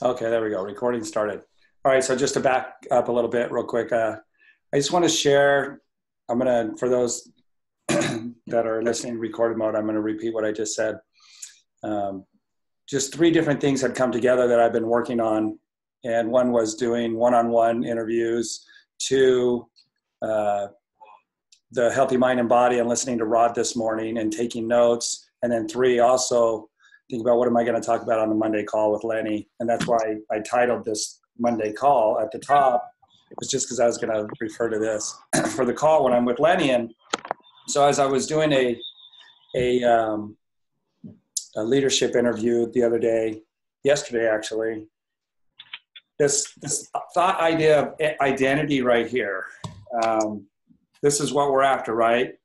Okay, there we go. Recording started. All right, so just to back up a little bit real quick, I just want to share, for those that are listening in recorded mode, I'm going to repeat what I just said. Just three different things had come together that I've been working on. And one was doing one-on-one interviews, two, the healthy mind and body and listening to Rod this morning and taking notes. And then three, also think about what am I going to talk about on the Monday call with Lenny. And that's why I titled this Monday call at the top. It was just because I was going to refer to this for the call when I'm with Lenny. And so as I was doing a leadership interview the other day, yesterday actually, this thought idea of identity right here, this is what we're after, right?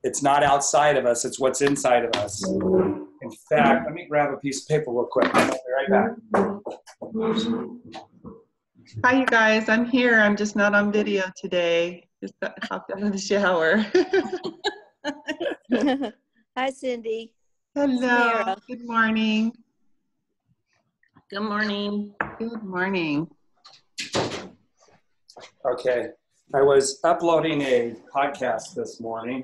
It's not outside of us, it's what's inside of us. In fact, let me grab a piece of paper real quick. I'll be right back. Hi, you guys. I'm here. I'm just not on video today. Just hopped out of the shower. Hi, Cindy. Hello. Good morning. Good morning. Good morning. Okay. I was uploading a podcast this morning,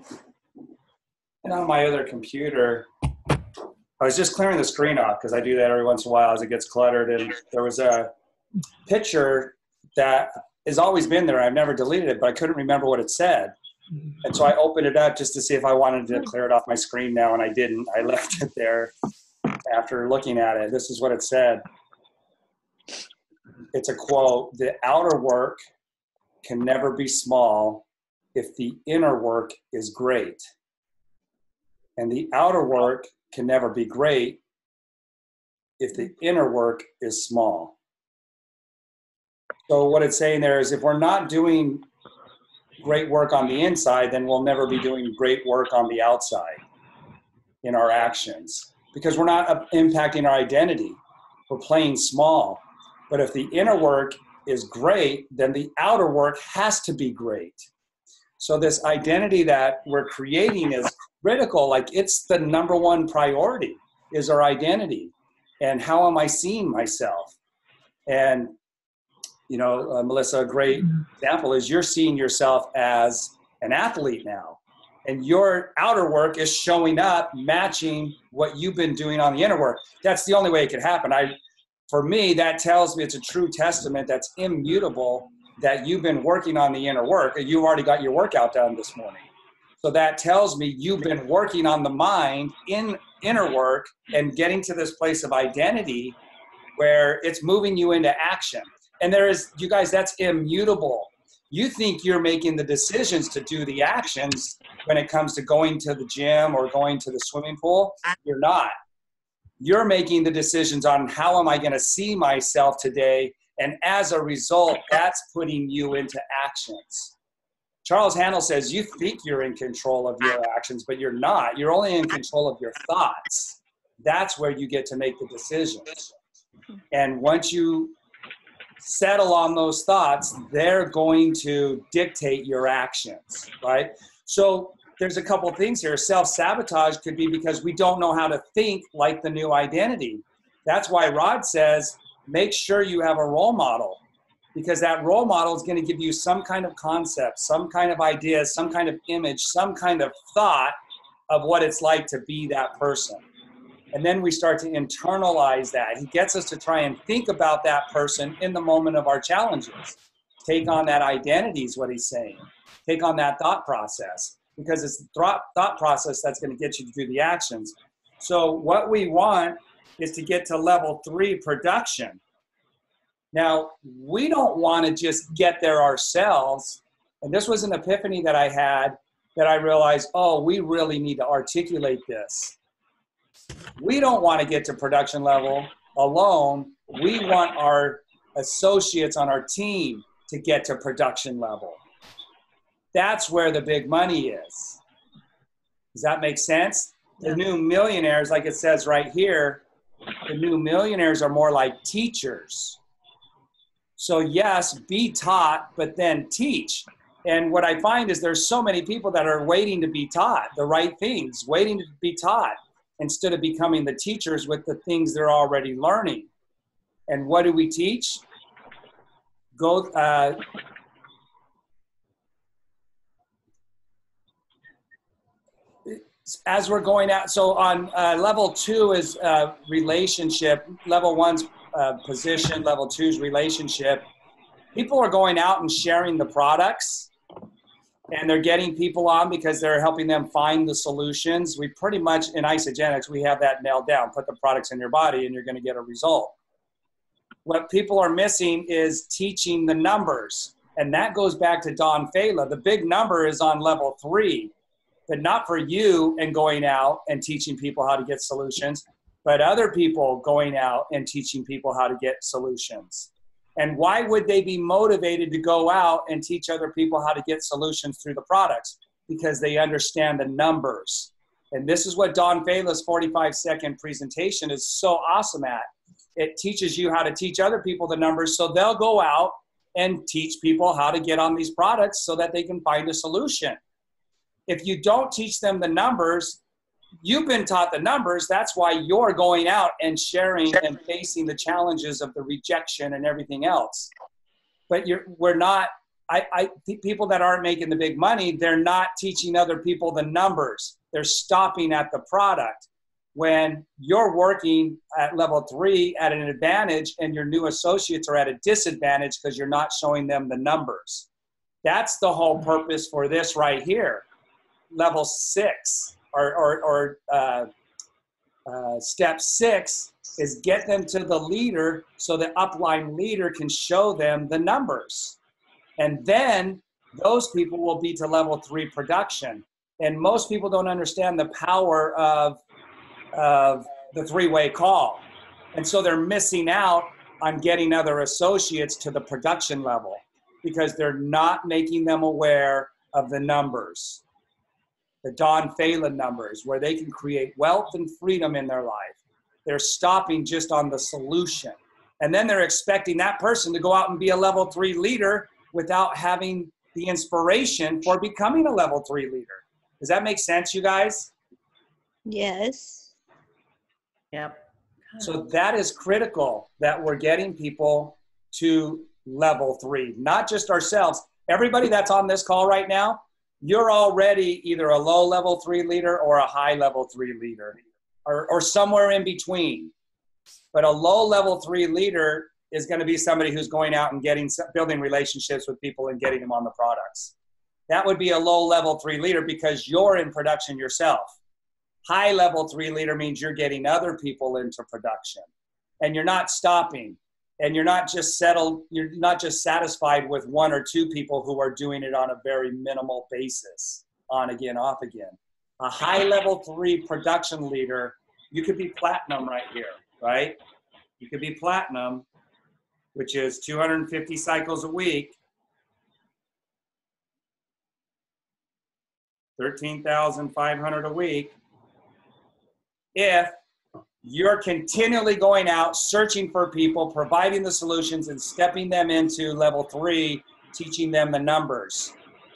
and on my other computer, I was just clearing the screen off because I do that every once in a while as it gets cluttered, and there was a picture that has always been there. I've never deleted it, but I couldn't remember what it said. And so I opened it up just to see if I wanted to clear it off my screen now, and I didn't. I left it there after looking at it. This is what it said. It's a quote: "The outer work can never be small if the inner work is great. And the outer work can never be great if the inner work is small." So what it's saying there is if we're not doing great work on the inside, then we'll never be doing great work on the outside in our actions, because we're not impacting our identity. We're playing small. But if the inner work is great, then the outer work has to be great. So this identity that we're creating is critical. Like, it's the number one priority is our identity. And how am I seeing myself? And, you know, Melissa, a great example is you're seeing yourself as an athlete now. And your outer work is showing up, matching what you've been doing on the inner work. That's the only way it could happen. For me, that tells me it's a true testament that's immutable, that you've been working on the inner work. You've already got your workout done this morning. So that tells me you've been working on the mind in inner work and getting to this place of identity where it's moving you into action. And there is, you guys, that's immutable. You think you're making the decisions to do the actions when it comes to going to the gym or going to the swimming pool. You're not. You're making the decisions on how am I going to see myself today, and as a result, that's putting you into actions. Charles Handel says you think you're in control of your actions, but you're not. You're only in control of your thoughts. That's where you get to make the decisions. And once you settle on those thoughts, they're going to dictate your actions, right? So there's a couple things here. Self-sabotage could be because we don't know how to think like the new identity. That's why Rod says, make sure you have a role model, because that role model is going to give you some kind of concept, some kind of idea, some kind of image, some kind of thought of what it's like to be that person. And then we start to internalize that. He gets us to try and think about that person in the moment of our challenges. Take on that identity is what he's saying. Take on that thought process, because it's the thought process that's going to get you to do the actions. So what we want is to get to level 3 production. Now, we don't want to just get there ourselves. And this was an epiphany that I had, that I realized, oh, we really need to articulate this. We don't want to get to production level alone. We want our associates on our team to get to production level. That's where the big money is. Does that make sense? The new millionaires, like it says right here, the new millionaires are more like teachers. So yes, be taught, but then teach. And what I find is there's so many people that are waiting to be taught the right things, waiting to be taught, instead of becoming the teachers with the things they're already learning. And what do we teach? Go, as we're going out, so on level 2 is relationship, level 1's position, level 2's relationship. People are going out and sharing the products, and they're getting people on because they're helping them find the solutions. We pretty much, in Isogenics, we have that nailed down. Put the products in your body and you're going to get a result. What people are missing is teaching the numbers. And that goes back to Don Fela. The big number is on level 3, but not for you and going out and teaching people how to get solutions, but other people going out and teaching people how to get solutions. And why would they be motivated to go out and teach other people how to get solutions through the products? Because they understand the numbers. And this is what Don Fela's 45-second presentation is so awesome at. It teaches you how to teach other people the numbers, so they'll go out and teach people how to get on these products so that they can find a solution. If you don't teach them the numbers, you've been taught the numbers. That's why you're going out and sharing and facing the challenges of the rejection and everything else. But we're not, people that aren't making the big money, they're not teaching other people the numbers. They're stopping at the product. When you're working at level 3 at an advantage and your new associates are at a disadvantage because you're not showing them the numbers. That's the whole purpose for this right here. Level 6 or step 6 is get them to the leader so the upline leader can show them the numbers. And then those people will be to level 3 production. And most people don't understand the power of the three-way call. And so they're missing out on getting other associates to the production level because they're not making them aware of the numbers, the Don Fela numbers, where they can create wealth and freedom in their life. They're stopping just on the solution. And then they're expecting that person to go out and be a level 3 leader without having the inspiration for becoming a level 3 leader. Does that make sense, you guys? Yes. Yep. So that is critical, that we're getting people to level 3, not just ourselves. Everybody that's on this call right now, you're already either a low level 3 leader or a high level 3 leader or somewhere in between. But a low level 3 leader is going to be somebody who's going out and building relationships with people and getting them on the products. That would be a low level 3 leader because you're in production yourself. High level 3 leader means you're getting other people into production and you're not stopping and you're not just satisfied with 1 or 2 people who are doing it on a very minimal basis, on again, off again. A high level 3 production leader, you could be platinum right here, right? You could be platinum, which is 250 cycles a week, 13,500 a week. If you're continually going out, searching for people, providing the solutions and stepping them into level 3, teaching them the numbers,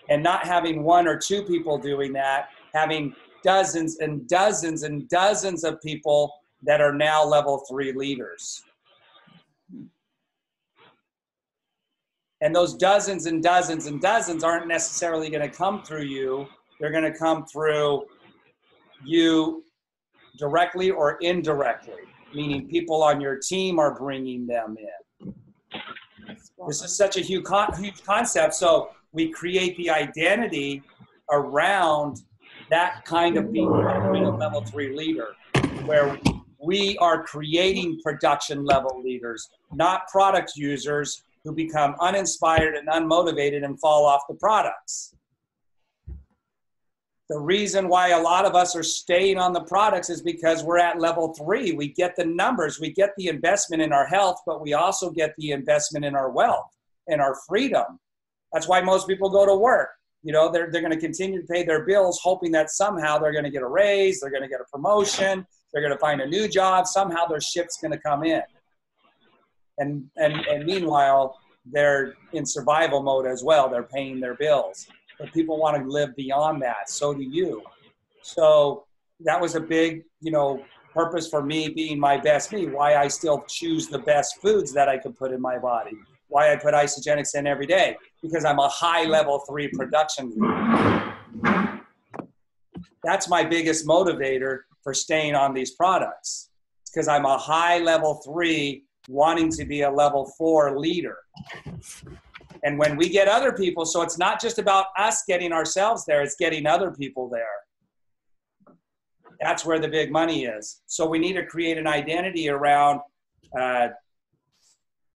and not having 1 or 2 people doing that, having dozens and dozens and dozens of people that are now level 3 leaders. And those dozens and dozens and dozens aren't necessarily going to come through you. They're going to come through you directly or indirectly, meaning people on your team are bringing them in. This is such a huge concept. So we create the identity around that kind of being a level 3 leader, where we are creating production level leaders, not product users who become uninspired and unmotivated and fall off the products. The reason why a lot of us are staying on the products is because we're at level 3. We get the numbers, we get the investment in our health, but we also get the investment in our wealth and our freedom. That's why most people go to work. You know, they're going to continue to pay their bills, hoping that somehow they're going to get a raise, they're going to get a promotion, they're going to find a new job, somehow their ship's going to come in. And meanwhile, they're in survival mode as well. They're paying their bills. But people want to live beyond that. So do you. So that was a big, purpose for me being my best me, why I still choose the best foods that I could put in my body, why I put isogenics in every day, because I'm a high level 3 production leader. That's my biggest motivator for staying on these products, because I'm a high level 3 wanting to be a level 4 leader. And when we get other people, so it's not just about us getting ourselves there, it's getting other people there. That's where the big money is. So we need to create an identity around, I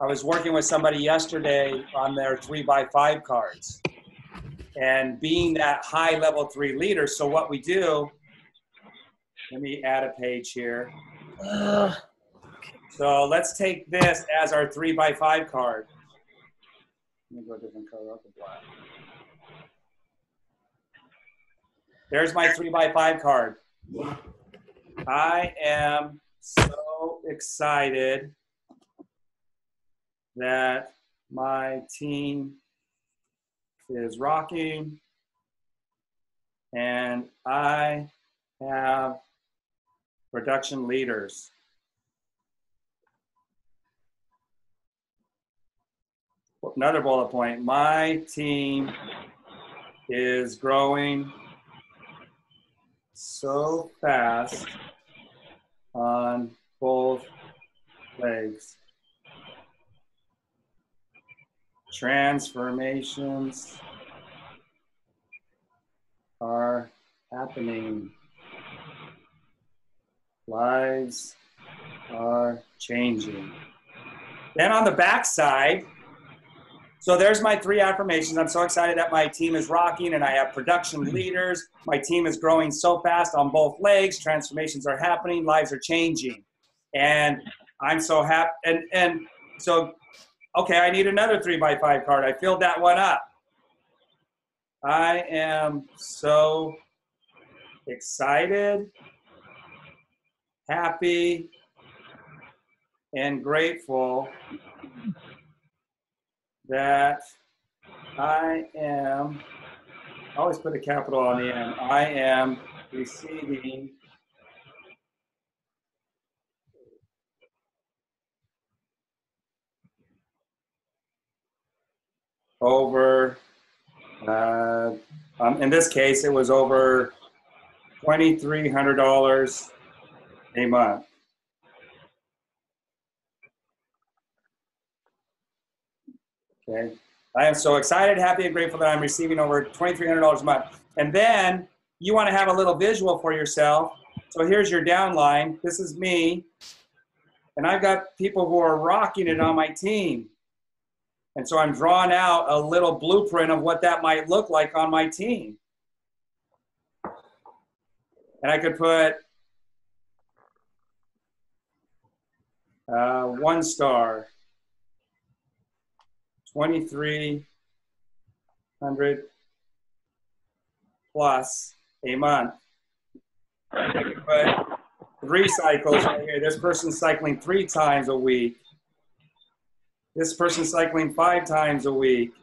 was working with somebody yesterday on their 3x5 cards and being that high level 3 leader. So what we do, let me add a page here. So let's take this as our 3x5 card. Let me go a different color, up the black. There's my 3x5 card. I am so excited that my team is rocking and I have production leaders. Another bullet point, my team is growing so fast on both legs. Transformations are happening. Lives are changing. Then on the back side, so there's my 3 affirmations. I'm so excited that my team is rocking and I have production leaders. My team is growing so fast on both legs. Transformations are happening. Lives are changing. And I'm so happy. And so, okay, I need another 3x5 card. I filled that one up. I am so excited, happy, and grateful that I am, I always put a capital on the end, I am receiving over, in this case, it was over $2,300 a month. Okay. I am so excited, happy, and grateful that I'm receiving over $2,300 a month. And then you want to have a little visual for yourself. So here's your downline. This is me. And I've got people who are rocking it on my team. And so I'm drawing out a little blueprint of what that might look like on my team. And I could put 1 star. 2,300 plus a month. I can put 3 cycles right here. This person's cycling 3 times a week. This person's cycling 5 times a week.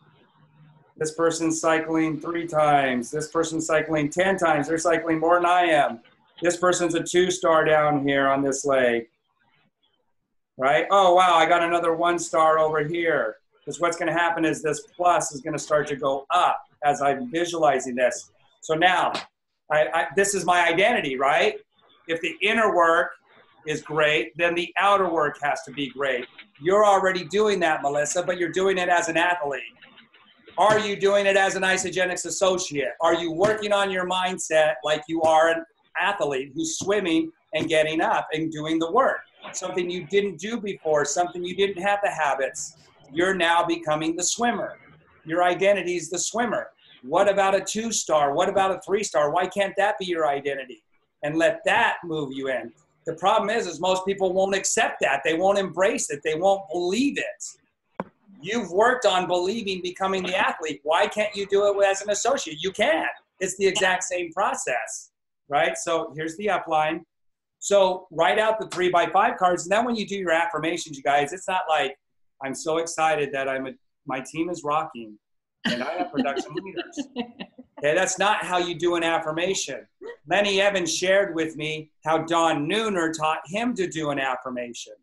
This person's cycling 3 times. This person's cycling 10 times. They're cycling more than I am. This person's a 2-star down here on this leg. Right? Oh, wow, I got another 1 star over here. Because what's going to happen is this plus is going to start to go up as I'm visualizing this. So now, this is my identity, right? If the inner work is great, then the outer work has to be great. You're already doing that, Melissa, but you're doing it as an athlete. Are you doing it as an Isogenics associate? Are you working on your mindset like you are an athlete who's swimming and getting up and doing the work? Something you didn't do before, something you didn't have the habits. You're now becoming the swimmer. Your identity is the swimmer. What about a 2-star? What about a 3-star? Why can't that be your identity? And let that move you in. The problem is most people won't accept that. They won't embrace it. They won't believe it. You've worked on believing becoming the athlete. Why can't you do it as an associate? You can. It's the exact same process, right? So here's the upline. So write out the 3x5 cards. And then when you do your affirmations, you guys, it's not like, I'm so excited that my team is rocking and I have production leaders. Okay, that's not how you do an affirmation. Lenny Evans shared with me how Don Nooner taught him to do an affirmation.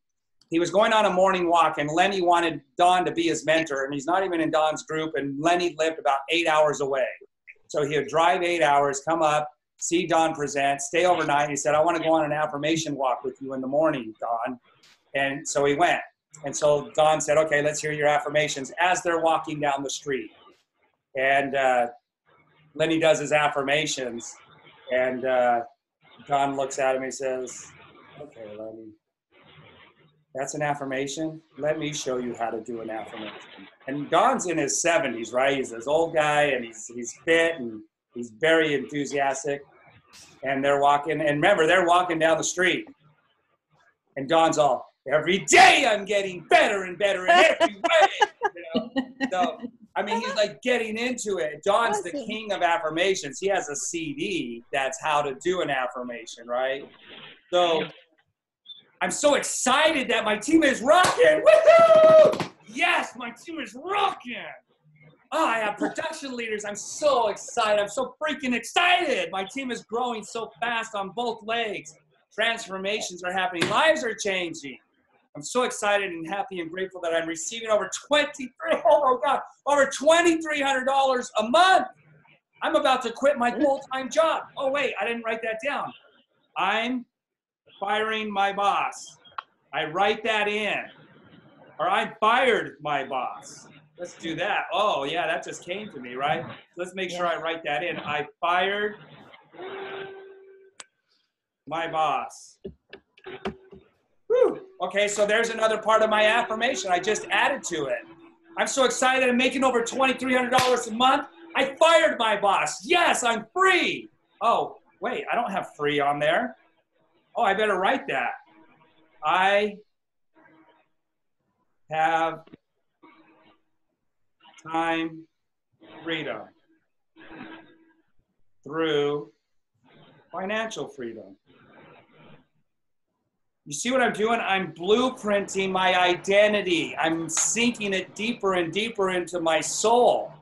He was going on a morning walk, and Lenny wanted Don to be his mentor, and he's not even in Don's group, and Lenny lived about 8 hours away. So he would drive 8 hours, come up, see Don present, stay overnight. He said, I want to go on an affirmation walk with you in the morning, Don. And so he went. And so Don said, okay, let's hear your affirmations as they're walking down the street. And Lenny does his affirmations, and Don looks at him and he says, okay, Lenny, that's an affirmation? Let me show you how to do an affirmation. And Don's in his 70s, right? He's this old guy, and he's fit, and he's very enthusiastic. And they're walking, and remember, they're walking down the street. And Don's all, every day I'm getting better and better in every way. You know? So, I mean, he's like getting into it. Don's the king of affirmations. He has a CD that's how to do an affirmation, right? So I'm so excited that my team is rocking. Woohoo! Yes, my team is rocking. Oh, I have production leaders. I'm so excited. I'm so freaking excited. My team is growing so fast on both legs. Transformations are happening. Lives are changing. I'm so excited and happy and grateful that I'm receiving over $2,300 a month. I'm about to quit my full-time job. Oh, wait, I didn't write that down. I'm firing my boss. I write that in. Or I fired my boss. Let's do that. Oh, yeah, that just came to me, right? Let's make sure I write that in. I fired my boss. Whew. Okay, so there's another part of my affirmation. I just added to it. I'm so excited. I'm making over $2,300 a month. I fired my boss. Yes, I'm free. Oh, wait, I don't have free on there. Oh, I better write that. I have time freedom through financial freedom. You see what I'm doing? I'm blueprinting my identity. I'm sinking it deeper and deeper into my soul.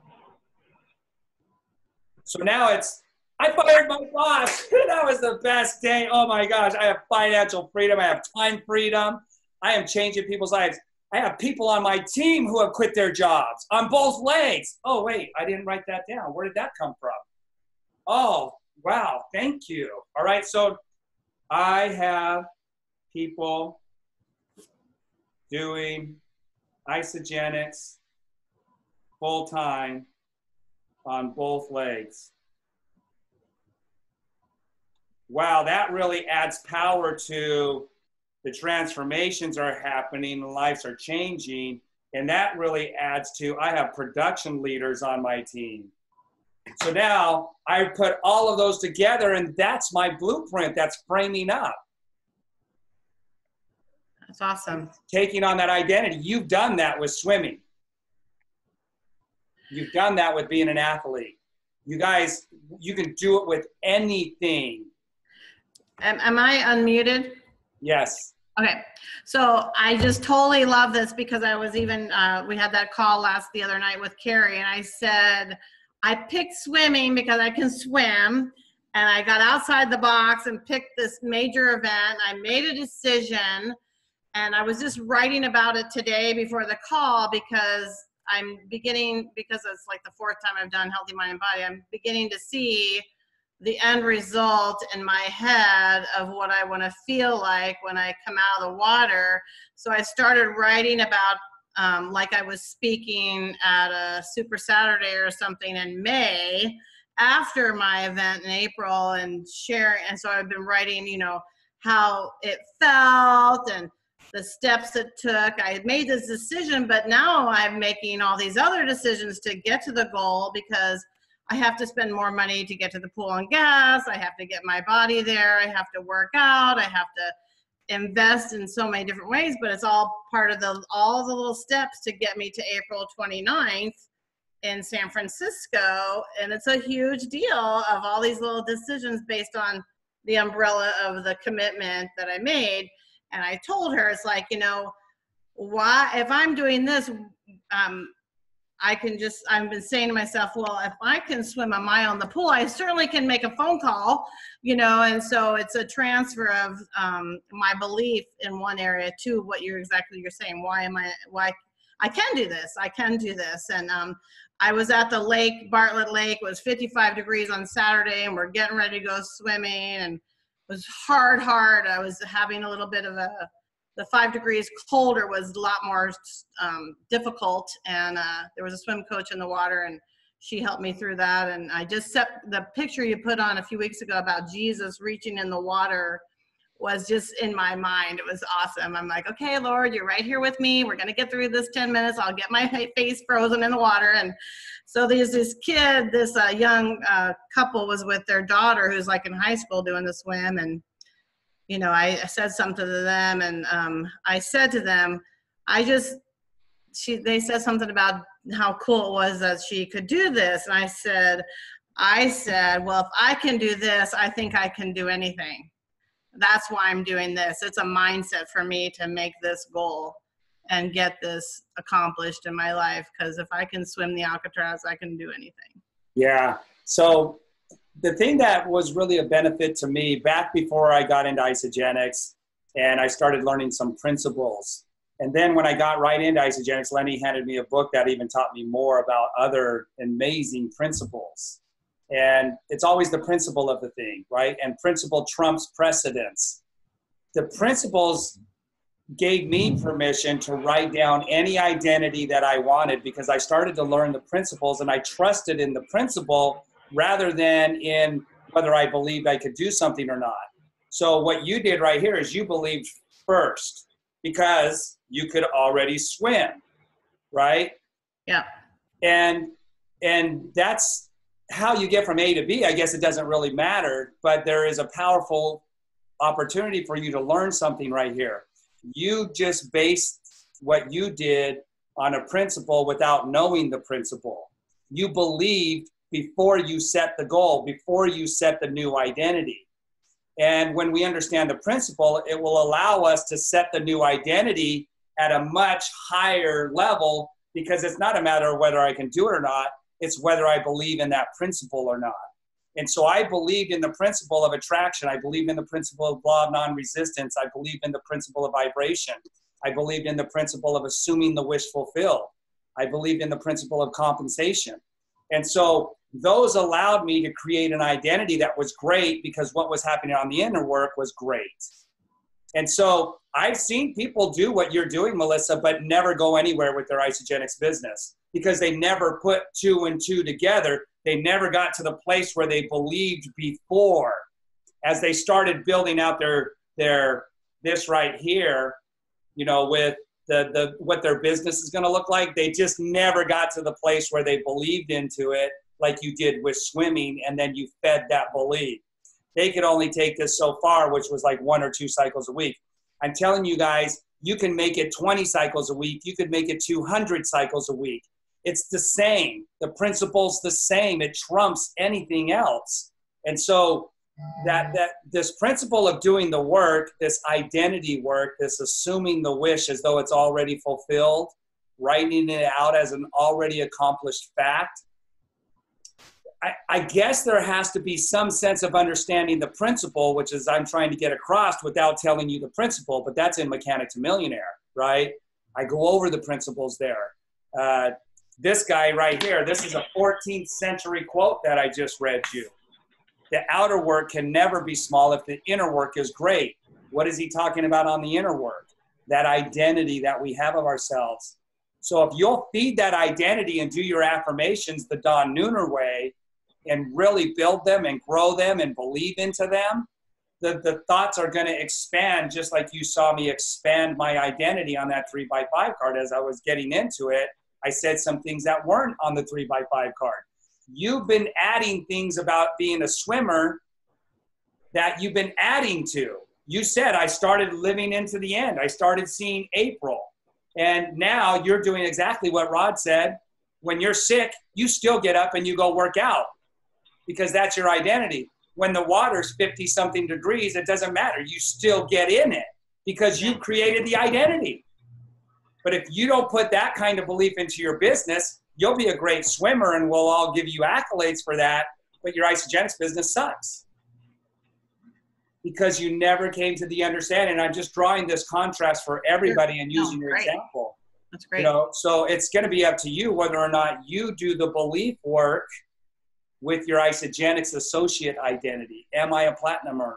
So now it's, I fired my boss. That was the best day. Oh my gosh, I have financial freedom. I have time freedom. I am changing people's lives. I have people on my team who have quit their jobs on both legs. Oh wait, I didn't write that down. Where did that come from? Oh, wow, thank you. All right, so I have people doing isogenics full-time on both legs. Wow, that really adds power to the transformations are happening, lives are changing, and that really adds to, I have production leaders on my team. So now I put all of those together, and that's my blueprint that's framing up. That's awesome. Taking on that identity. You've done that with swimming. You've done that with being an athlete. You guys, you can do it with anything. Am I unmuted? Yes. Okay, so I just totally love this because I was even, we had that call the other night with Carrie, and I said, I picked swimming because I can swim, and I got outside the box and picked this major event. I made a decision, and I was just writing about it today before the call because I'm beginning, because it's like the 4th time I've done Healthy Mind and Body, I'm beginning to see the end result in my head of what I want to feel like when I come out of the water. So I started writing about, like I was speaking at a Super Saturday or something in May after my event in April and sharing. And so I've been writing, you know, how it felt and the steps it took. I had made this decision, but now I'm making all these other decisions to get to the goal because I have to spend more money to get to the pool and gas. I have to get my body there. I have to work out. I have to invest in so many different ways, but it's all part of all the little steps to get me to April 29th in San Francisco. And it's a huge deal of all these little decisions based on the umbrella of the commitment that I made. And I told her, it's like, you know, why, if I'm doing this, I've been saying to myself, well, if I can swim a mile in the pool, I certainly can make a phone call, and so it's a transfer of my belief in one area to what you're saying. Why I can do this. And I was at the lake, Bartlett Lake. It was 55 degrees on Saturday, and we're getting ready to go swimming, and it was hard. I was having a little bit of the 5 degrees colder was a lot more difficult, and there was a swim coach in the water, and she helped me through that. And I just set the picture you put on a few weeks ago about Jesus reaching in the water was just in my mind. It was awesome. I'm like, okay, Lord, you're right here with me. We're going to get through this 10 minutes. I'll get my face frozen in the water. And so there's this kid, this young couple was with their daughter who's like in high school doing the swim. And, I said something to them, and I said to them, they said something about how cool it was that she could do this. And I said, well, if I can do this, I think I can do anything. That's why I'm doing this. It's a mindset for me to make this goal and get this accomplished in my life. Because if I can swim the Alcatraz, I can do anything. Yeah. So the thing that was really a benefit to me back before I got into Isogenics, and I started learning some principles. And then when I got right into Isogenics, Lenny handed me a book that even taught me more about other amazing principles. And it's always the principle of the thing, right? And principle trumps precedence. The principles gave me permission to write down any identity that I wanted, because I started to learn the principles, and I trusted in the principle rather than in whether I believed I could do something or not. So what you did right here is you believed first because you could already swim, right? Yeah. And that's how you get from A to B. I guess it doesn't really matter, but there is a powerful opportunity for you to learn something right here. You just based what you did on a principle without knowing the principle. You believed before you set the goal, before you set the new identity. And when we understand the principle, it will allow us to set the new identity at a much higher level, because it's not a matter of whether I can do it or not. It's whether I believe in that principle or not. And so I believed in the principle of attraction. I believed in the principle of law of non-resistance. I believed in the principle of vibration. I believed in the principle of assuming the wish fulfilled. I believed in the principle of compensation. And so those allowed me to create an identity that was great, because what was happening on the inner work was great. And so I've seen people do what you're doing, Melissa, but never go anywhere with their Isogenics business, because they never put 2 and 2 together. They never got to the place where they believed before. As they started building out their this right here, with the what their business is going to look like, they just never got to the place where they believed into it like you did with swimming, and then you fed that belief. They could only take this so far, which was like 1 or 2 cycles a week. I'm telling you guys, you can make it 20 cycles a week. You could make it 200 cycles a week. It's the same. The principle's the same. It trumps anything else. And so that this principle of doing the work, this identity work, this assuming the wish as though it's already fulfilled, writing it out as an already accomplished fact, I guess there has to be some sense of understanding the principle, which is I'm trying to get across without telling you the principle, but that's in Mechanic to Millionaire, right? I go over the principles there. This guy right here, this is a 14th century quote that I just read you. The outer work can never be small if the inner work is great. What is he talking about on the inner work? That identity that we have of ourselves. So if you'll feed that identity and do your affirmations the Don Nooner way, and really build them and grow them and believe into them, the thoughts are going to expand, just like you saw me expand my identity on that 3x5 card. As I was getting into it, I said some things that weren't on the 3x5 card. You've been adding things about being a swimmer that you've been adding to. You said, I started living into the end. I started seeing April. And now you're doing exactly what Rod said. When you're sick, you still get up and you go work out, because that's your identity. When the water's 50-something degrees, it doesn't matter. You still get in it because you created the identity. But if you don't put that kind of belief into your business, you'll be a great swimmer and we'll all give you accolades for that, but your isogenics business sucks. Because you never came to the understanding. I'm just drawing this contrast for everybody and using your example. That's great. You know, so it's going to be up to you whether or not you do the belief work with your isogenics associate identity. Am I a platinum earner?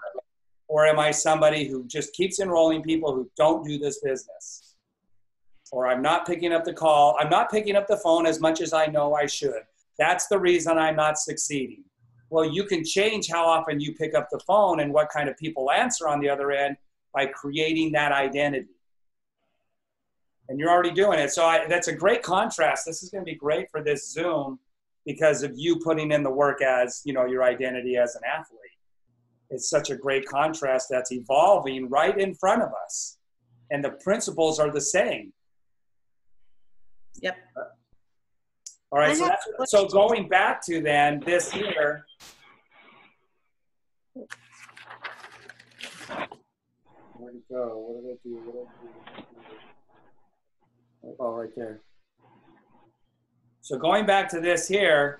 Or am I somebody who just keeps enrolling people who don't do this business? Or I'm not picking up the call. I'm not picking up the phone as much as I know I should. That's the reason I'm not succeeding. Well, you can change how often you pick up the phone and what kind of people answer on the other end by creating that identity. And you're already doing it. So that's a great contrast. This is going to be great for this Zoom because of you putting in the work as, you know, your identity as an athlete. It's such a great contrast that's evolving right in front of us. And the principles are the same. Yep. All right, so going back to then this here. Where'd it go? What did I do? Oh, right there. So going back to this here,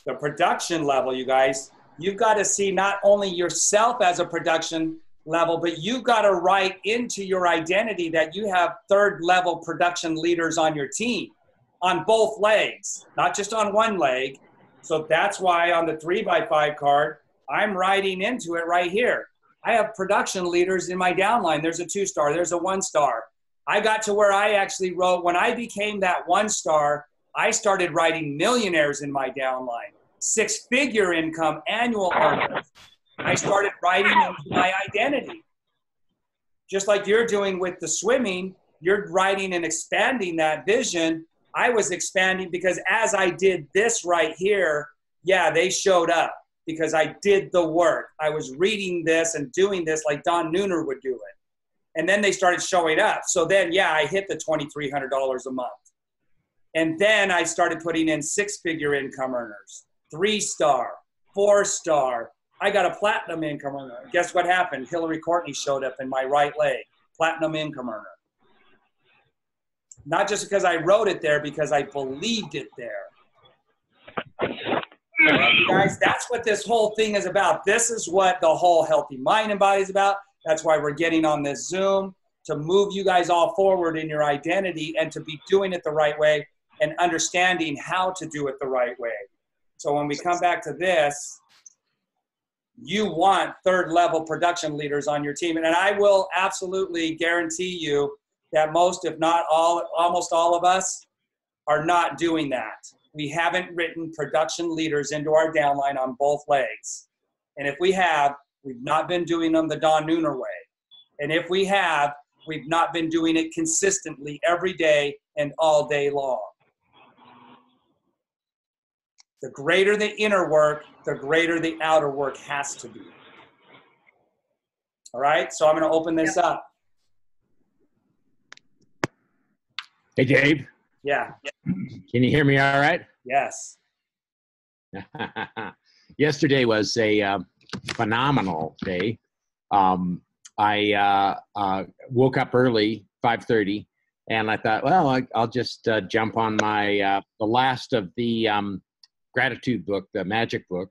the production level, you guys, you've got to see not only yourself as a production level, but you've got to write into your identity that you have third level production leaders on your team. On both legs, not just on one leg. So that's why on the 3x5 card, I'm writing into it right here. I have production leaders in my downline. There's a 2-star, there's a 1-star. I got to where I actually wrote, when I became that 1-star, I started writing millionaires in my downline, 6-figure income, annual earners. I started writing into my identity. Just like you're doing with the swimming, you're writing and expanding that vision. I was expanding because as I did this right here, yeah, they showed up because I did the work. I was reading this and doing this like Don Nooner would do it. And then they started showing up. So then, yeah, I hit the $2,300 a month. And then I started putting in 6-figure income earners, 3-star, 4-star. I got a platinum income earner. Guess what happened? Hillary Courtney showed up in my right leg, platinum income earner. Not just because I wrote it there, because I believed it there. Right, you guys, that's what this whole thing is about. This is what the whole healthy mind and body is about. That's why we're getting on this Zoom, to move you guys all forward in your identity and to be doing it the right way and understanding how to do it the right way. So when we come back to this, you want third level production leaders on your team. And I will absolutely guarantee you that most, if not all, almost all of us are not doing that. We haven't written production leaders into our downline on both legs. And if we have, we've not been doing them the Don Nooner way. And if we have, we've not been doing it consistently every day and all day long. The greater the inner work, the greater the outer work has to be. All right, so I'm going to open this up. Hey, Dave. Yeah. Can you hear me all right? Yes. Yesterday was a phenomenal day. I woke up early, 5:30, and I thought, well, I'll just jump on my the last of the gratitude book, the magic book.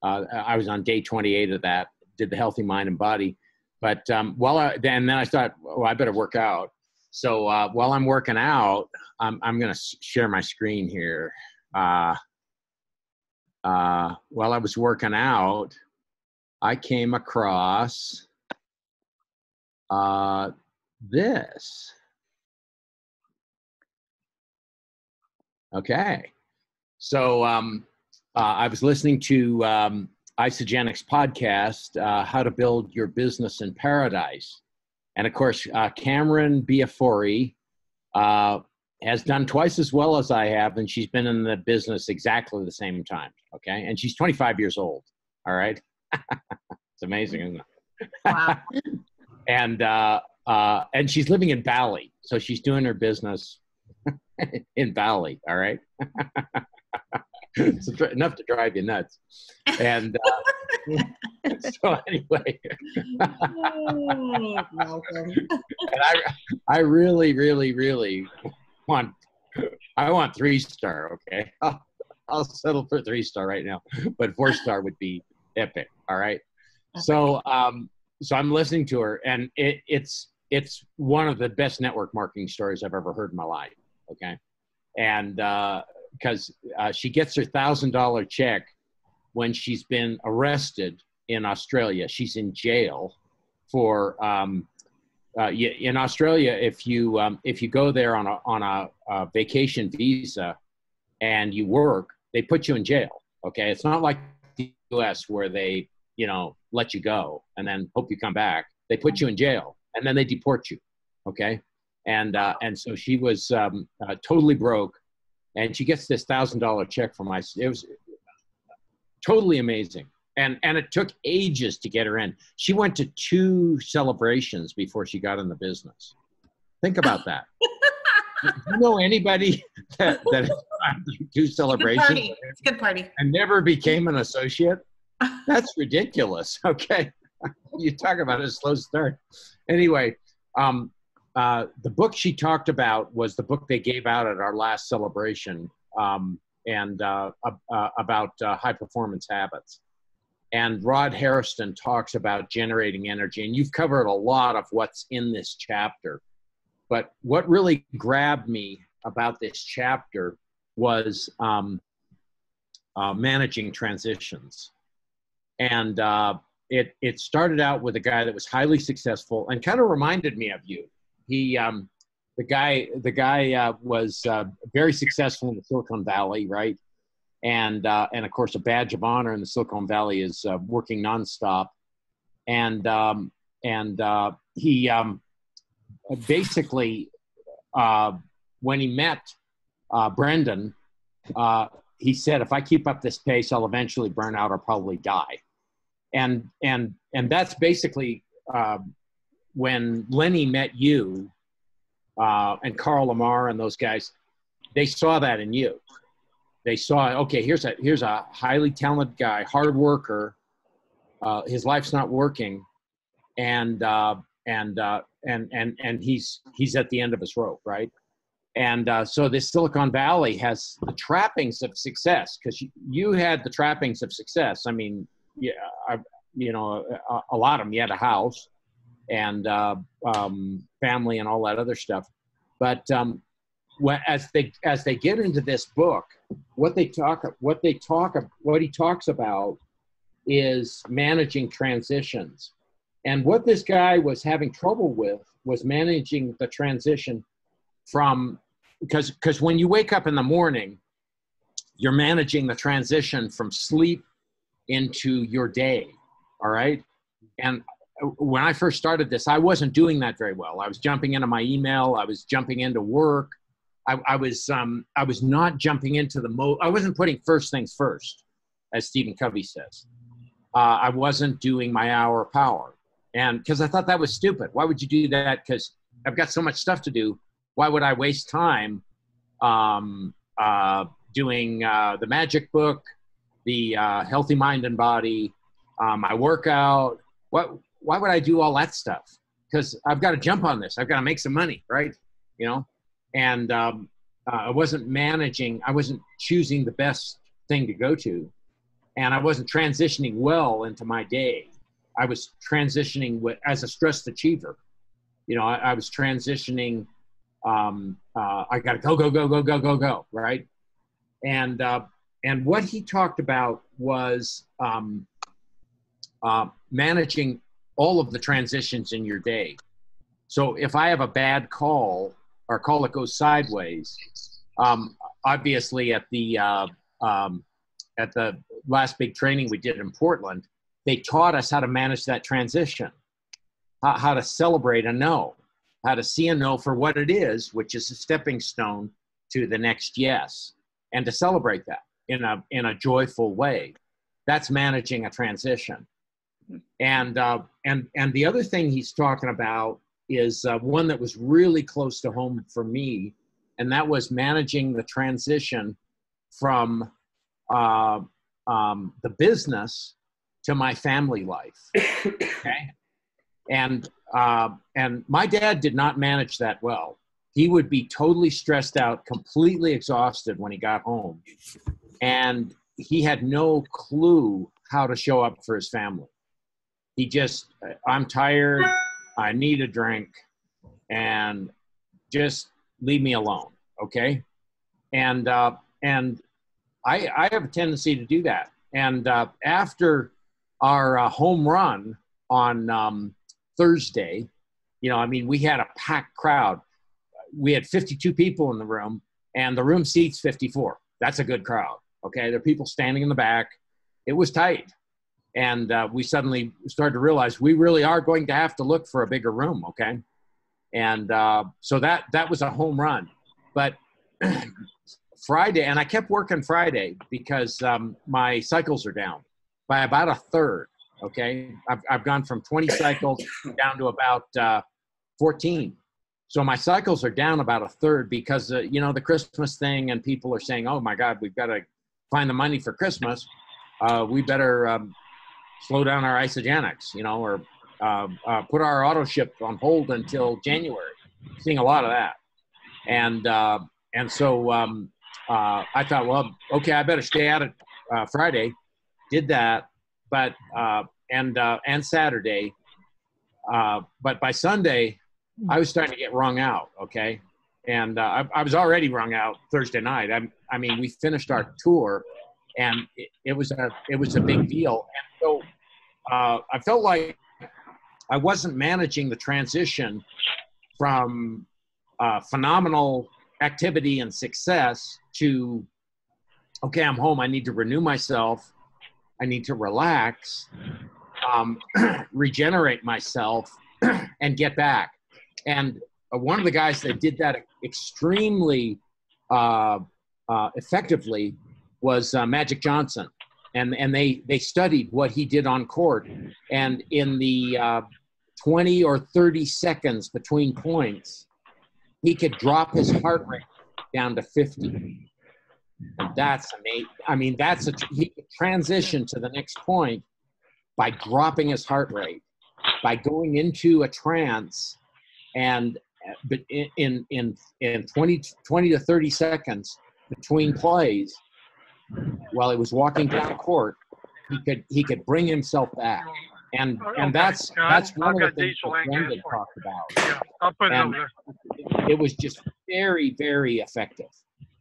I was on day 28 of that, did the healthy mind and body. But then I thought, oh, I better work out. So while I'm working out, I'm going to share my screen here. While I was working out, I came across this. Okay. So I was listening to Isagenix podcast, How to Build Your Business in Paradise. And of course, Cameron Biafori has done twice as well as I have, and she's been in the business exactly the same time, okay? And she's 25 years old, all right? It's amazing, isn't it? Wow. And she's living in Bali, so she's doing her business in Bali, all right? It's enough to drive you nuts. And so anyway, Welcome. and I really, really, really want I want 3-star, okay? I'll settle for 3-star right now, but 4-star would be epic, all right? So so I'm listening to her, and it's one of the best network marketing stories I've ever heard in my life, okay? And because she gets her $1,000 check when she's been arrested in Australia. She's in jail for in Australia. If you go there on a vacation visa and you work, they put you in jail. Okay, it's not like the U.S. where they let you go and then hope you come back. They put you in jail and then they deport you. Okay, and so she was totally broke, and she gets this $1,000 check from ICE. It was totally amazing. And it took ages to get her in. She went to 2 celebrations before she got in the business. Think about that. Do you know anybody that has gone through 2 celebrations It's a good party. and never became an associate? That's ridiculous. Okay. You talk about a slow start. Anyway, the book she talked about was the book they gave out at our last celebration, and about high performance habits. And Rod Harrison talks about generating energy, and you've covered a lot of what's in this chapter. But what really grabbed me about this chapter was managing transitions. And it started out with a guy that was highly successful and kind of reminded me of you. The guy was very successful in the Silicon Valley, right? And of course, a badge of honor in the Silicon Valley is working nonstop. And he basically, when he met Brendan, he said, if I keep up this pace, I'll eventually burn out or probably die. And that's basically when Lenny met you and Carl Lamar and those guys, they saw that in you. They saw, okay, here's a highly talented guy, hard worker. His life's not working, and he's at the end of his rope, right? And so this Silicon Valley has the trappings of success, because you had the trappings of success. I mean, yeah, a lot of them. You had a house and family and all that other stuff, but as they get into this book, what he talks about is managing transitions. And what this guy was having trouble with was managing the transition from, because when you wake up in the morning, you're managing the transition from sleep into your day, all right? And when I first started this, I wasn't doing that very well. I was jumping into my email. I was jumping into work. I was not jumping into I wasn't putting first things first, as Stephen Covey says. I wasn't doing my hour of power. And because I thought that was stupid. Why would you do that? Because I've got so much stuff to do. Why would I waste time doing the magic book, the healthy mind and body, my workout? Why would I do all that stuff? Because I've got to jump on this. I've got to make some money, right? And I wasn't managing. I wasn't choosing the best thing to go to. And I wasn't transitioning well into my day. I was transitioning as a stressed achiever. I was transitioning. I got to go, right? And what he talked about was managing all of the transitions in your day. So if I have a bad call or a call that goes sideways, obviously at the last big training we did in Portland, they taught us how to manage that transition, how to celebrate a no, how to see a no for what it is, which is a stepping stone to the next yes, and to celebrate that in a joyful way. That's managing a transition. And the other thing he's talking about is one that was really close to home for me, and that was managing the transition from the business to my family life. Okay, and my dad did not manage that well. he would be totally stressed out, completely exhausted when he got home. And he had no clue how to show up for his family. He just, I'm tired, I need a drink, and just leave me alone, okay? And I have a tendency to do that. And after our home run on Thursday, you know, I mean, we had a packed crowd. We had 52 people in the room, and the room seats 54. That's a good crowd, okay? There are people standing in the back. It was tight. And we suddenly started to realize we really are going to have to look for a bigger room, okay? And so that was a home run. But Friday, and I kept working Friday because my cycles are down by about a third, okay? I've gone from 20 cycles down to about 14. So my cycles are down about a third because, you know, the Christmas thing, and people are saying, oh my God, we've got to find the money for Christmas. We better slow down our isogenics, you know, or put our auto ship on hold until January. Seeing a lot of that. And so I thought, well, okay, I better stay at it Friday. Did that, but and Saturday. But by Sunday, I was starting to get wrung out, okay? And I was already wrung out Thursday night. I mean, we finished our tour, and it was a big deal. And so I felt like I wasn't managing the transition from phenomenal activity and success to, okay, I'm home. I need to renew myself. I need to relax, regenerate myself, and get back. And one of the guys that did that extremely effectively was Magic Johnson. And they studied what he did on court. And in the 20 or 30 seconds between points, he could drop his heart rate down to 50. And that's amazing. I mean, he could transition to the next point by dropping his heart rate, by going into a trance, and but in 20 to 30 seconds between plays, while he was walking down court, he could bring himself back. And that's one of the things that Brendan talked about. Yeah, I'll put it And over there. it was just very, very effective.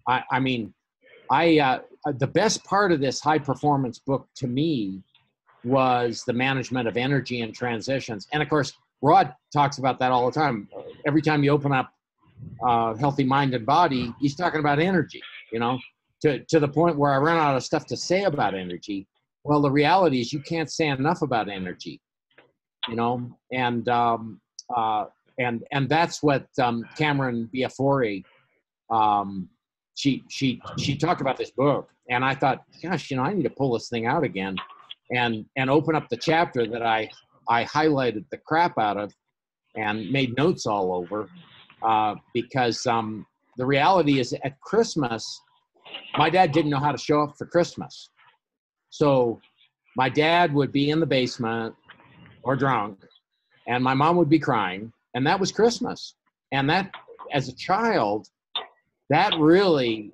I mean, the best part of this high performance book to me was the management of energy and transitions. And of course, Rod talks about that all the time. Every time you open up Healthy Mind and Body, he's talking about energy, you know, to the point where I run out of stuff to say about energy. Well, the reality is you can't say enough about energy, you know, and that's what Cameron Biafori, she talked about this book, and I thought, gosh, you know, I need to pull this thing out again and open up the chapter that I highlighted the crap out of and made notes all over, because the reality is at Christmas, my dad didn't know how to show up for Christmas. So my dad would be in the basement or drunk, and my mom would be crying, and that was Christmas. And that, as a child, that really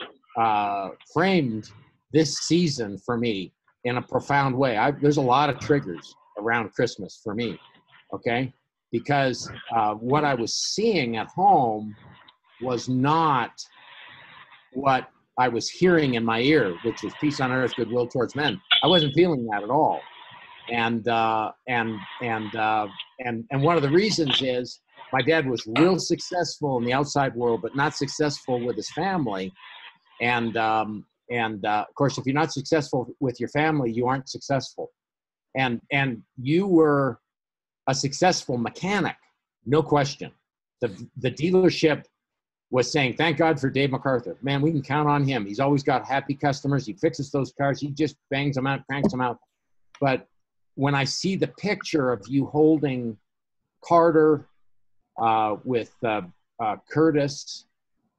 framed this season for me in a profound way. There's a lot of triggers around Christmas for me, okay? Because what I was seeing at home was not what I was hearing in my ear, which was peace on earth, goodwill towards men. I wasn't feeling that at all. And one of the reasons is my dad was real successful in the outside world, but not successful with his family. And of course, if you're not successful with your family, you aren't successful. And you were a successful mechanic, no question. The dealership was saying, thank God for Dave MacArthur. Man, we can count on him. He's always got happy customers. He fixes those cars. He just bangs them out, cranks them out. But when I see the picture of you holding Carter with Curtis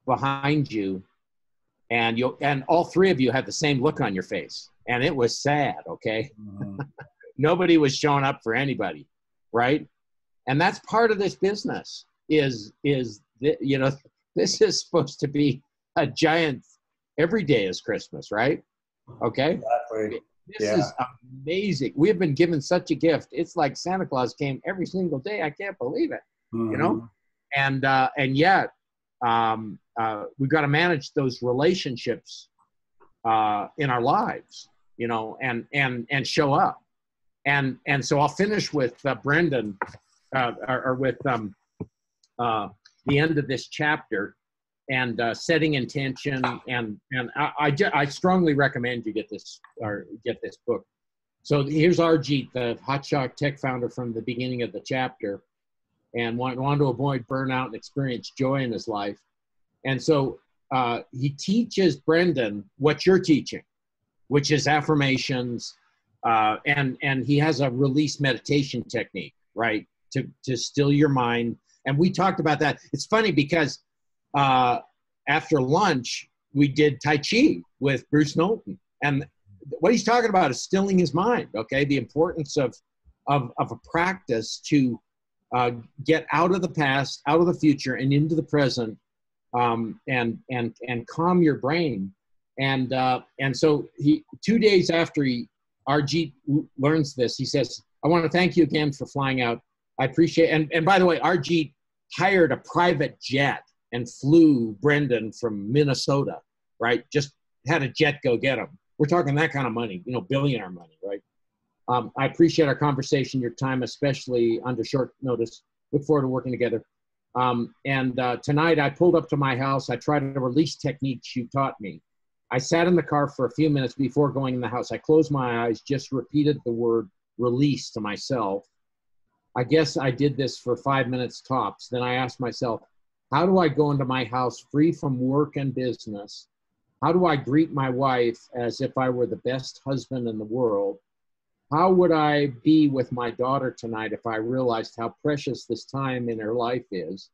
behind you, and all three of you had the same look on your face, and it was sad, okay? Nobody was showing up for anybody, right? And that's part of this business is you know, This is supposed to be a giant, every day is Christmas, right? Okay. Exactly. This is amazing. We have been given such a gift. It's like Santa Claus came every single day. I can't believe it, you know? And yet we've got to manage those relationships in our lives, you know, and show up. And so I'll finish with Brendan, or with the end of this chapter, and setting intention. And I strongly recommend you get this book. So here's Arjit, the hotshot tech founder from the beginning of the chapter, and want to avoid burnout and experience joy in his life. And so he teaches Brendan what you're teaching, which is affirmations, and he has a release meditation technique, right, to still your mind. And we talked about that. It's funny because after lunch, we did Tai Chi with Bruce Knowlton. And what he's talking about is stilling his mind, okay? The importance of a practice to get out of the past, out of the future, and into the present, and calm your brain. And so 2 days after Arjit learns this, he says, I want to thank you again for flying out. I appreciate it. And by the way, Arjit hired a private jet and flew Brendan from Minnesota, right? Just had a jet go get him. We're talking that kind of money, you know, billionaire money, right? I appreciate our conversation, your time, especially under short notice. Look forward to working together. Tonight I pulled up to my house. I tried a release technique you taught me. I sat in the car for a few minutes before going in the house. I closed my eyes, just repeated the word release to myself. I guess I did this for 5 minutes tops. Then I asked myself, how do I go into my house free from work and business? How do I greet my wife as if I were the best husband in the world? How would I be with my daughter tonight if I realized how precious this time in her life is?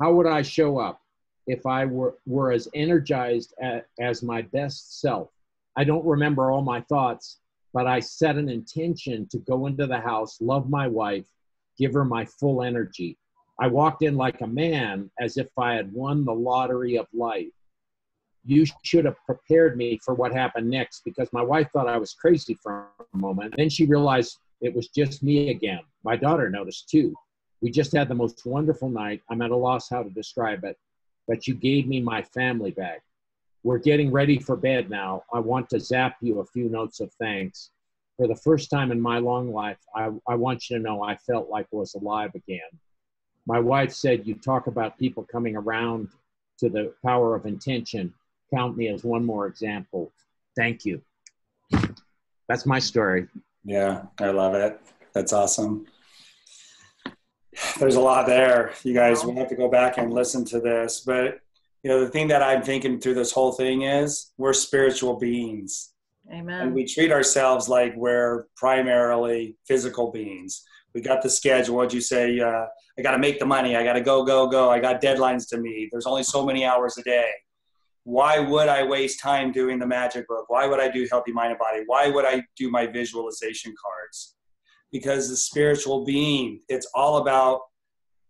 How would I show up if I were as energized as my best self? I don't remember all my thoughts, but I set an intention to go into the house, love my wife, give her my full energy. I walked in like a man, as if I had won the lottery of life. You should have prepared me for what happened next, because my wife thought I was crazy for a moment. Then she realized it was just me again. My daughter noticed too. We just had the most wonderful night. I'm at a loss how to describe it, but you gave me my family back. We're getting ready for bed now. I want to zap you a few notes of thanks. For the first time in my long life, I want you to know I felt like I was alive again. My wife said, you talk about people coming around to the power of intention. Count me as one more example. Thank you. That's my story. Yeah, I love it. That's awesome. There's a lot there. You guys will have to go back and listen to this. But, you know, the thing that I'm thinking through this whole thing is we're spiritual beings. Amen. And we treat ourselves like we're primarily physical beings. We got the schedule. What'd you say? I got to make the money. I got to go. I got deadlines to meet. There's only so many hours a day. Why would I waste time doing the magic book? Why would I do Healthy Mind and Body? Why would I do my visualization cards? Because the spiritual being, it's all about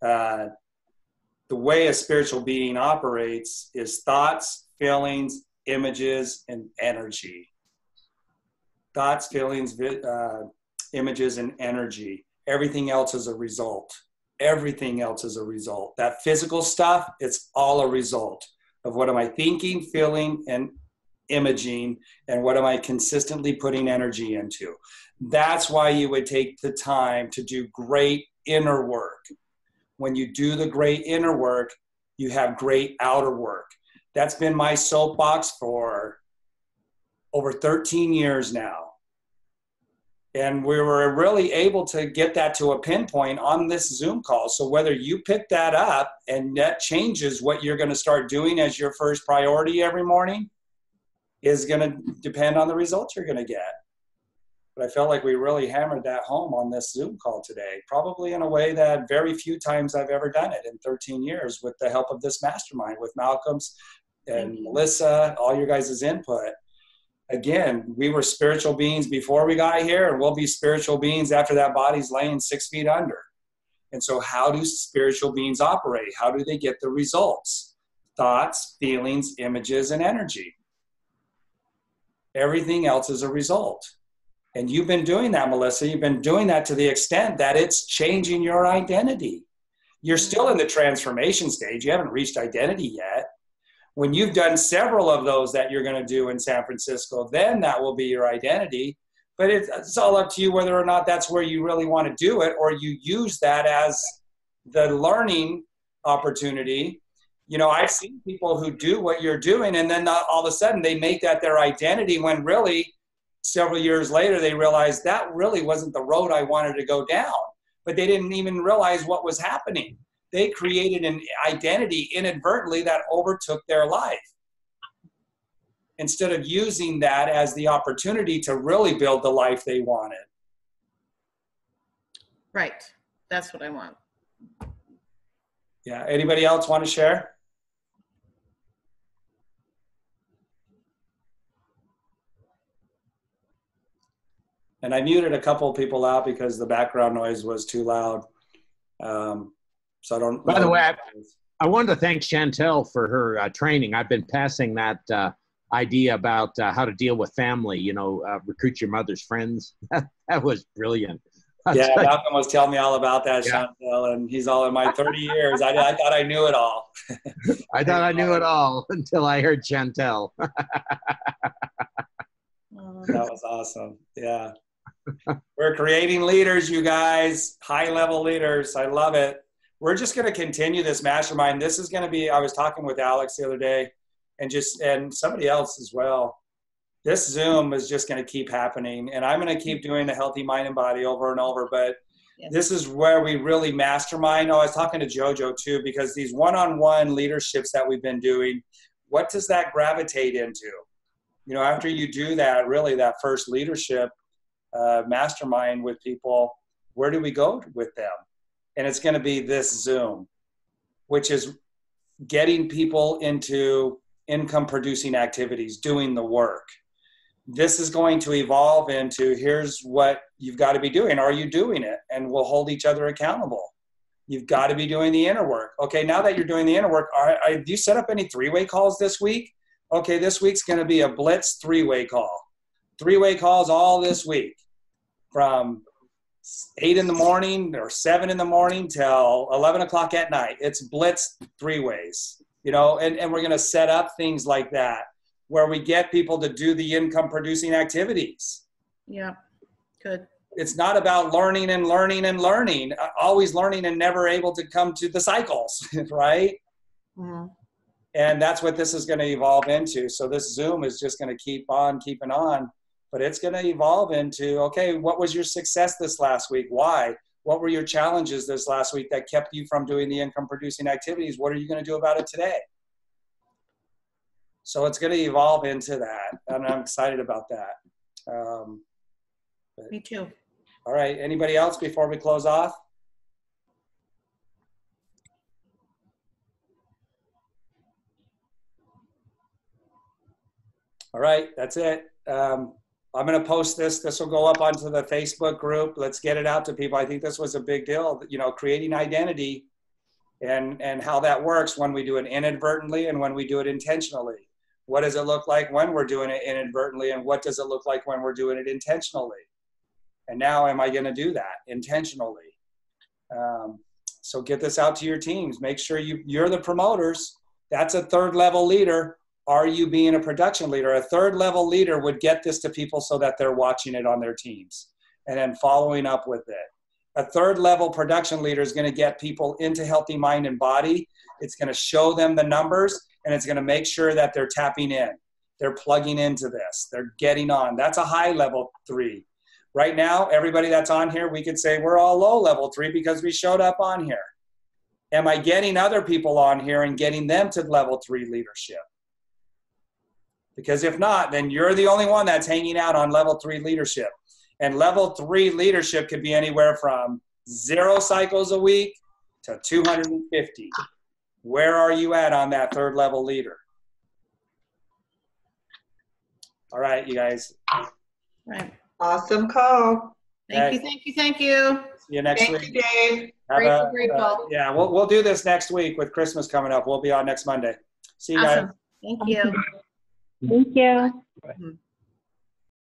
the way a spiritual being operates is thoughts, feelings, images, and energy. Thoughts, feelings, images, and energy. Everything else is a result. Everything else is a result. That physical stuff, it's all a result of what am I thinking, feeling, and imaging, and what am I consistently putting energy into. That's why you would take the time to do great inner work. When you do the great inner work, you have great outer work. That's been my soapbox for over 13 years now. And we were really able to get that to a pinpoint on this Zoom call. So whether you pick that up and that changes what you're going to start doing as your first priority every morning is going to depend on the results you're going to get. But I felt like we really hammered that home on this Zoom call today, probably in a way that very few times I've ever done it in 13 years with the help of this mastermind, with Malcolm's and Melissa, all your guys' input. Again, we were spiritual beings before we got here, and we'll be spiritual beings after that body's laying 6 feet under. And so how do spiritual beings operate? How do they get the results? thoughts, feelings, images, and energy. Everything else is a result. And you've been doing that, Melissa. You've been doing that to the extent that it's changing your identity. You're still in the transformation stage. You haven't reached identity yet. When you've done several of those that you're going to do in San Francisco, then that will be your identity. But it's all up to you whether or not that's where you really want to do it, or you use that as the learning opportunity. You know, I've seen people who do what you're doing, and then all of a sudden they make that their identity, when really several years later they realize that really wasn't the road I wanted to go down. But they didn't even realize what was happening. They created an identity inadvertently that overtook their life, instead of using that as the opportunity to really build the life they wanted. Right. That's what I want. Yeah. Anybody else want to share? And I muted a couple of people out because the background noise was too loud. So I don't. By the way, I wanted to thank Chantel for her training. I've been passing that idea about how to deal with family, you know, recruit your mother's friends. That was brilliant. Yeah, Malcolm was telling me all about that, Yeah. Chantel, and he's all in my 30 years. I thought I knew it all. I thought I knew it all until I heard Chantel. That was awesome. Yeah. We're creating leaders, you guys, high-level leaders. I love it. We're just going to continue this mastermind. This is going to be, I was talking with Alex the other day and somebody else as well. This Zoom is just going to keep happening, and I'm going to keep doing the healthy mind and body over and over. But Yes. This is where we really mastermind. Oh, I was talking to JoJo too, because these one-on-one leaderships that we've been doing, what does that gravitate into? You know, after you do that, really that first leadership mastermind with people, where do we go with them? And it's going to be this Zoom, which is getting people into income producing activities, doing the work. This is going to evolve into, here's what you've got to be doing. Are you doing it? And we'll hold each other accountable. You've got to be doing the inner work. Okay, now that you're doing the inner work, do you set up any three-way calls this week? Okay, this week's going to be a blitz three-way call. Three-way calls all this week from 8 in the morning or 7 in the morning till 11 o'clock at night. It's blitz three ways, you know, and we're going to set up things like that where we get people to do the income producing activities. Yeah, good. It's not about learning and learning and learning, always learning and never able to come to the cycles, right? Mm-hmm. And that's what this is going to evolve into. So this Zoom is just going to keep on keeping on, but it's going to evolve into, okay, what was your success this last week? Why? What were your challenges this last week that kept you from doing the income producing activities? What are you going to do about it today? So it's going to evolve into that, and I'm excited about that. Me too. All right. Anybody else before we close off? All right. That's it. I'm going to post this. This will go up onto the Facebook group. Let's get it out to people. I think this was a big deal, you know, creating identity and how that works when we do it inadvertently and when we do it intentionally. What does it look like when we're doing it inadvertently, and what does it look like when we're doing it intentionally? And now, am I going to do that intentionally? So get this out to your teams. Make sure you're the promoters. That's a third level leader. Are you being a production leader? A third level leader would get this to people so that they're watching it on their teams and then following up with it. A third level production leader is going to get people into healthy mind and body. It's going to show them the numbers, and it's going to make sure that they're tapping in. They're plugging into this. They're getting on. That's a high level 3. Right now, everybody that's on here, we could say we're all low level 3 because we showed up on here. Am I getting other people on here and getting them to level 3 leadership? Because if not, then you're the only one that's hanging out on level 3 leadership. And level 3 leadership could be anywhere from 0 cycles a week to 250. Where are you at on that third level leader? All right, you guys. Right. Awesome call. Thank you, thank you, thank you. See you next Thank week. you, Dave. Have Grateful. yeah, we'll do this next week with Christmas coming up. We'll be on next Monday. See you guys. Awesome. Thank you. Thank you. Mhm.